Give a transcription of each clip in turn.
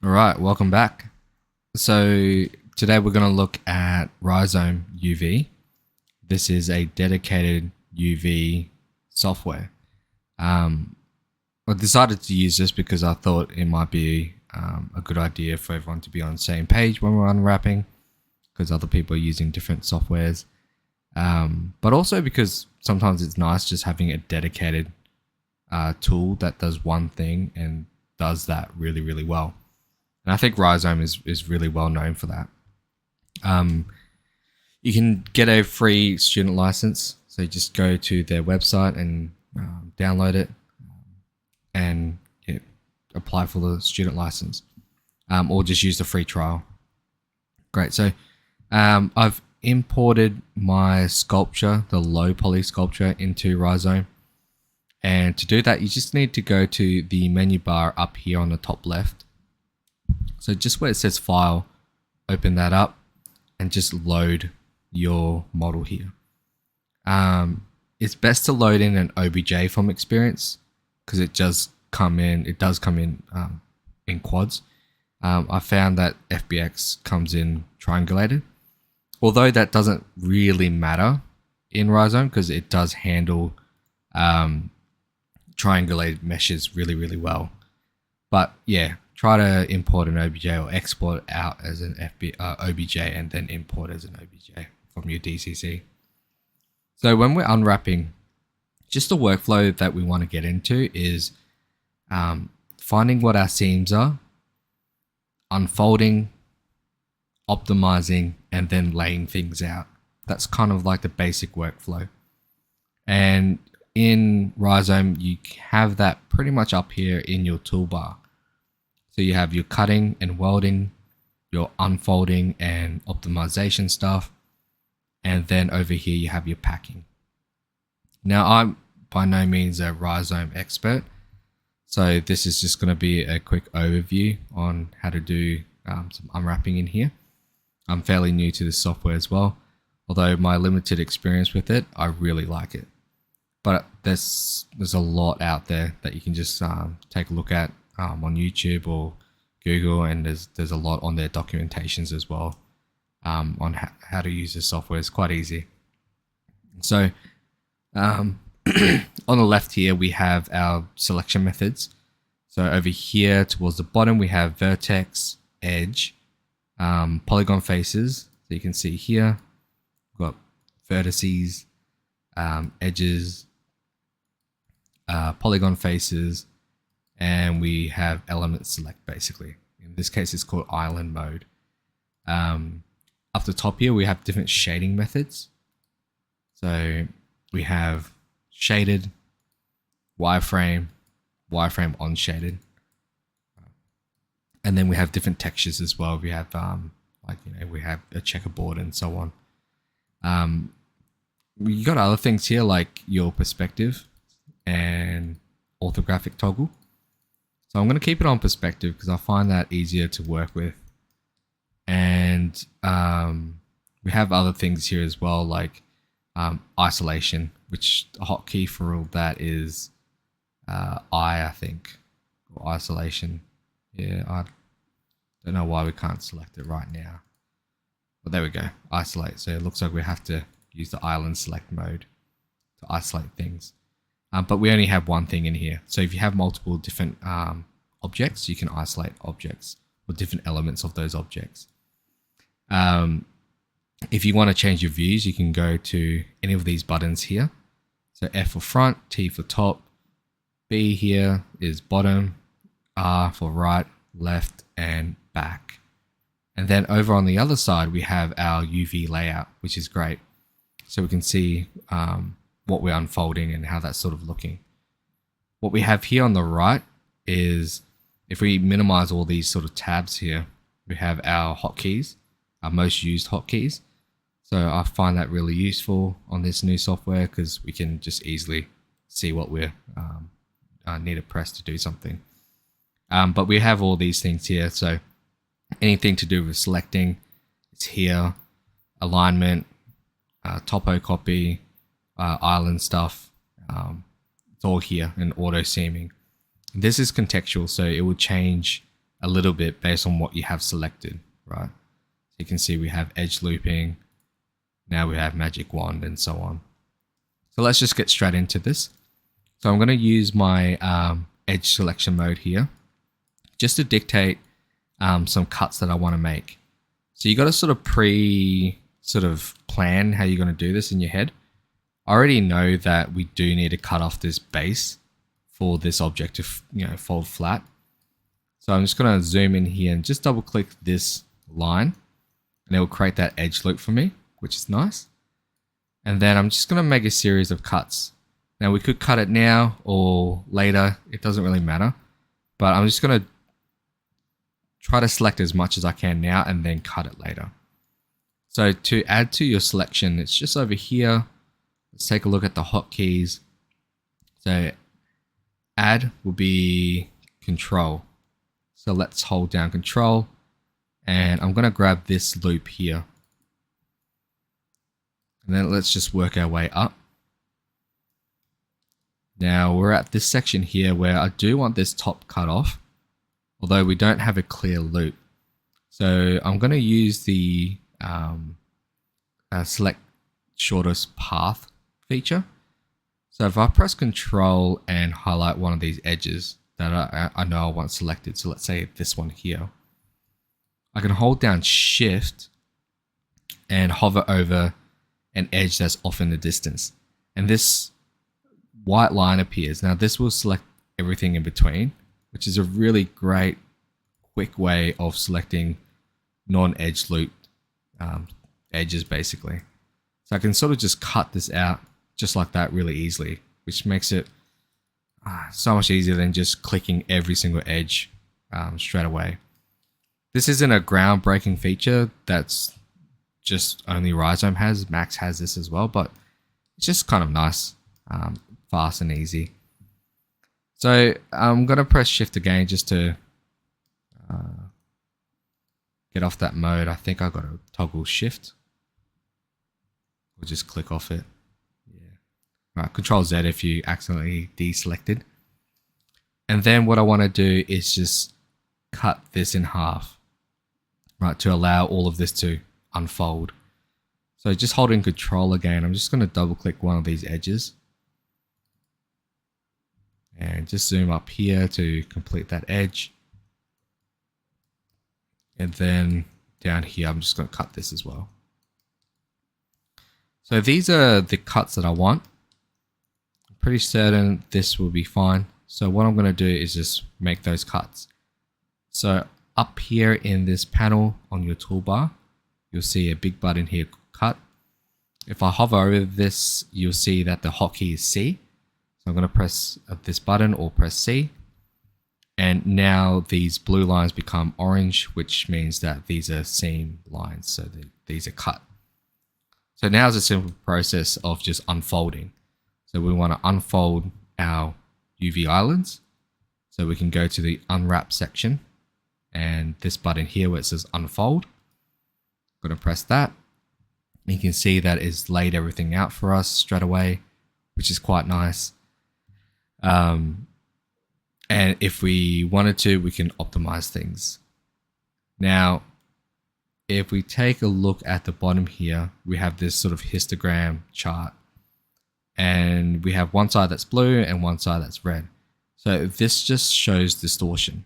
All right, welcome back. So today we're going to look at Rizom UV. This is a dedicated UV software. Um, I decided to use this because I thought it might be a good idea for everyone to be on the same page when we're unwrapping, because other people are using different softwares. But also because sometimes it's nice just having a dedicated tool that does one thing and does that really, really well. And I think Rizom is really well known for that. Um, you can get a free student license. So you just go to their website and download it and apply for the student license, or just use the free trial. Great. So I've imported my sculpture, the low poly sculpture, into Rizom. And to do that, you just need to go to the menu bar up here on the top left. So just where it says file, open that up and just load your model here. It's best to load in an OBJ from experience because it does come in in quads. I found that FBX comes in triangulated, although that doesn't really matter in Rizom because it does handle triangulated meshes really, really well. But yeah, try to import an OBJ or export out as an OBJ and then import as an OBJ from your DCC. So when we're unwrapping, just the workflow that we want to get into is finding what our seams are, unfolding, optimizing, and then laying things out. That's kind of like the basic workflow. And in Rizom, you have that pretty much up here in your toolbar. So you have your cutting and welding, your unfolding and optimization stuff, and then over here you have your packing. Now I'm by no means a Rizom expert, so this is just going to be a quick overview on how to do some unwrapping in here. I'm fairly new to this software as well, although my limited experience with it, I really like it. But there's a lot out there that you can just take a look at on YouTube or Google, and there's a lot on their documentations as well on how to use this software. It's quite easy. So on the left here we have our selection methods. So over here towards the bottom we have vertex, edge, polygon faces. So you can see here we've got vertices, edges, polygon faces, and we have element select basically. In this case it's called island mode. Up the top here we have different shading methods. So we have shaded, wireframe, wireframe on shaded, and then we have different textures as well. We have we have a checkerboard and so on. We got other things here like your perspective and orthographic toggle. So I'm going to keep it on perspective because I find that easier to work with. And we have other things here as well, like isolation, which the hotkey for all that is I think, or isolation. Yeah, I don't know why we can't select it right now. But there we go, isolate. So it looks like we have to use the island select mode to isolate things. But we only have one thing in here. So if you have multiple different objects, you can isolate objects or different elements of those objects. If you want to change your views, you can go to any of these buttons here. So F for front, T for top, B here is bottom, R for right, left, and back. And then over on the other side, we have our UV layout, which is great. So we can see what we're unfolding and how that's sort of looking. What we have here on the right is, if we minimize all these sort of tabs here, we have our hotkeys, our most used hotkeys. So I find that really useful on this new software because we can just easily see what we need to press to do something. But we have all these things here. So anything to do with selecting, it's here, alignment, topo copy, island stuff, it's all here, and auto seaming. This is contextual, so it will change a little bit based on what you have selected, right? So you can see we have edge looping, now we have magic wand and so on. So let's just get straight into this. So I'm going to use my edge selection mode here just to dictate some cuts that I want to make. So you got to sort of plan how you're going to do this in your head. I already know that we do need to cut off this base for this object to fold flat. So I'm just going to zoom in here and just double click this line, and it will create that edge loop for me, which is nice. And then I'm just going to make a series of cuts. Now we could cut it now or later, it doesn't really matter, but I'm just going to try to select as much as I can now and then cut it later. So to add to your selection, it's just over here. Let's take a look at the hotkeys. So add will be control. So let's hold down control, and I'm going to grab this loop here. And then let's just work our way up. Now we're at this section here where I do want this top cut off, although we don't have a clear loop. So I'm going to use the select shortest path feature. So if I press control and highlight one of these edges that I know I want selected, so let's say this one here, I can hold down shift and hover over an edge that's off in the distance, and this white line appears. Now this will select everything in between, which is a really great quick way of selecting non-edge loop edges basically. So I can sort of just cut this out just like that really easily, which makes it so much easier than just clicking every single edge straight away. This isn't a groundbreaking feature that's just only Rizom has. Max has this as well, but it's just kind of nice, fast and easy. So I'm going to press shift again just to get off that mode. I think I got to toggle shift. We'll just click off it. Yeah. Right, control Z if you accidentally deselected. And then what I want to do is just cut this in half, right, to allow all of this to unfold. So just holding control again, I'm just going to double click one of these edges and just zoom up here to complete that edge. And then down here, I'm just going to cut this as well. So these are the cuts that I want. I'm pretty certain this will be fine. So what I'm going to do is just make those cuts. So up here in this panel on your toolbar, you'll see a big button here, cut. If I hover over this, you'll see that the hotkey is C. So I'm going to press this button or press C. And now these blue lines become orange, which means that these are seam lines. So these are cut. So now it's a simple process of just unfolding. So we want to unfold our UV islands. So we can go to the unwrap section and this button here where it says unfold. I'm going to press that. You can see that it's laid everything out for us straight away, which is quite nice. And if we wanted to, we can optimize things. Now, if we take a look at the bottom here, we have this sort of histogram chart. And we have one side that's blue and one side that's red. So this just shows distortion.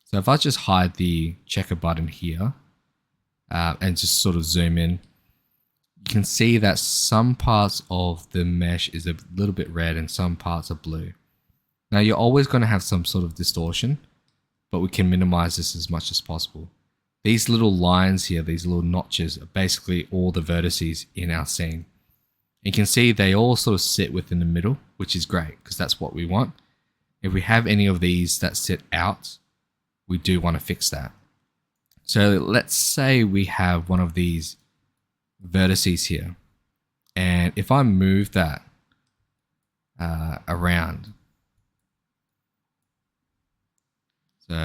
So if I just hide the checker button here and just sort of zoom in, you can see that some parts of the mesh is a little bit red and some parts are blue. Now you're always going to have some sort of distortion, but we can minimize this as much as possible. These little lines here, these little notches, are basically all the vertices in our scene. You can see they all sort of sit within the middle, which is great because that's what we want. If we have any of these that sit out, we do want to fix that. So let's say we have one of these vertices here. And if I move that around, so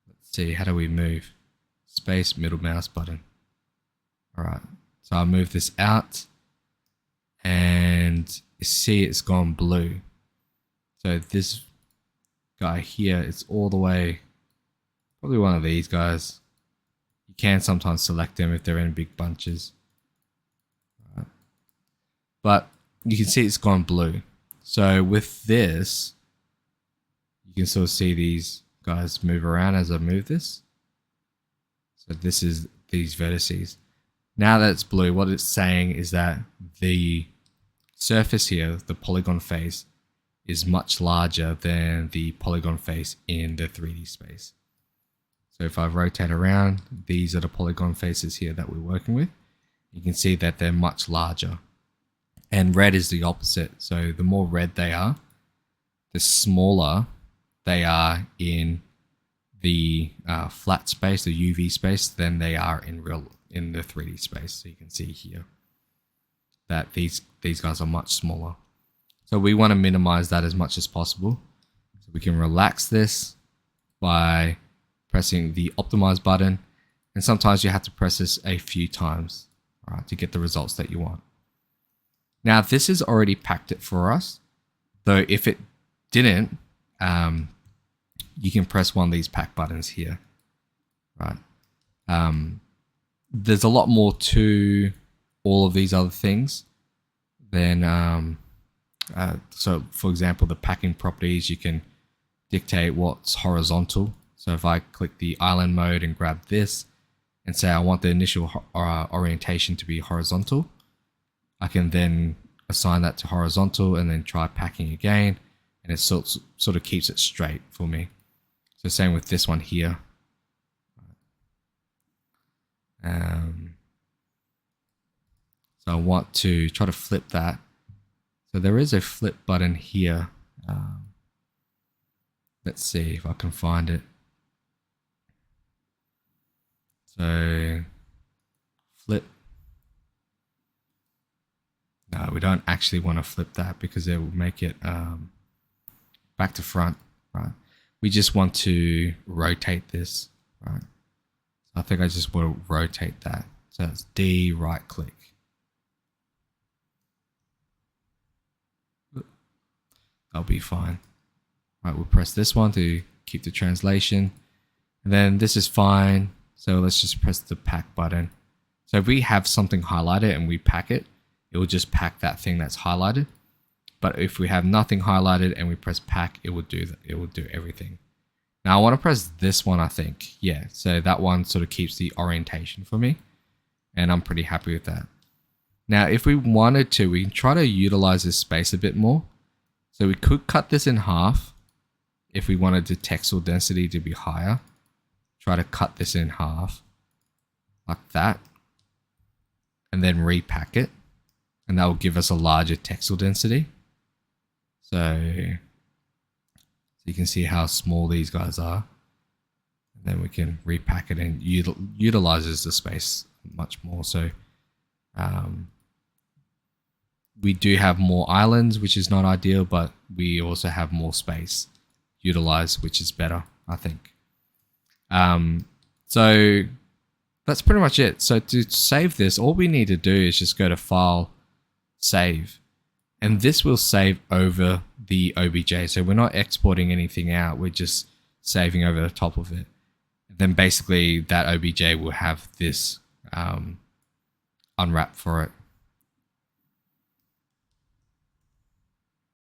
let's see, how do we move? Space, middle mouse button. All right, so I'll move this out and you see it's gone blue. So this guy here, it's all the way, probably one of these guys. You can sometimes select them if they're in big bunches. Right. But you can see it's gone blue. So with this, you can sort of see these guys move around as I move this. So this is these vertices. Now that it's blue, what it's saying is that the surface here, the polygon face, is much larger than the polygon face in the 3D space. So if I rotate around, these are the polygon faces here that we're working with. You can see that they're much larger. And red is the opposite. So the more red they are, the smaller they are in the flat space, the UV space, than they are in the 3D space. So you can see here that these guys are much smaller. So we want to minimize that as much as possible. So we can relax this by pressing the optimize button. And sometimes you have to press this a few times, right, to get the results that you want. Now this has already packed it for us. Though if it didn't, you can press one of these pack buttons here, right? There's a lot more to all of these other things than, so for example, the packing properties, you can dictate what's horizontal. So if I click the island mode and grab this and say I want the initial orientation to be horizontal, I can then assign that to horizontal and then try packing again, and it sort of keeps it straight for me. So same with this one here. So I want to try to flip that. So there is a flip button here. Let's see if I can find it. So flip. No, we don't actually want to flip that because it will make it back to front, right? We just want to rotate this, right? I think I just want to rotate that. So it's D, right click. That'll be fine. Right, we'll press this one to keep the translation. And then this is fine. So let's just press the pack button. So if we have something highlighted and we pack it, it will just pack that thing that's highlighted. But if we have nothing highlighted and we press pack, it will do that. It will do everything. Now I want to press this one, I think. Yeah, so that one sort of keeps the orientation for me. And I'm pretty happy with that. Now, if we wanted to, we can try to utilize this space a bit more. So we could cut this in half if we wanted the texel density to be higher. Try to cut this in half like that and then repack it. And that will give us a larger texel density. So you can see how small these guys are. And then we can repack it and utilizes the space much more. So we do have more islands, which is not ideal, but we also have more space utilized, which is better, I think. So that's pretty much it. So to save this, all we need to do is just go to File, Save, and this will save over the OBJ. So we're not exporting anything out. We're just saving over the top of it. And then basically that OBJ will have this unwrap for it.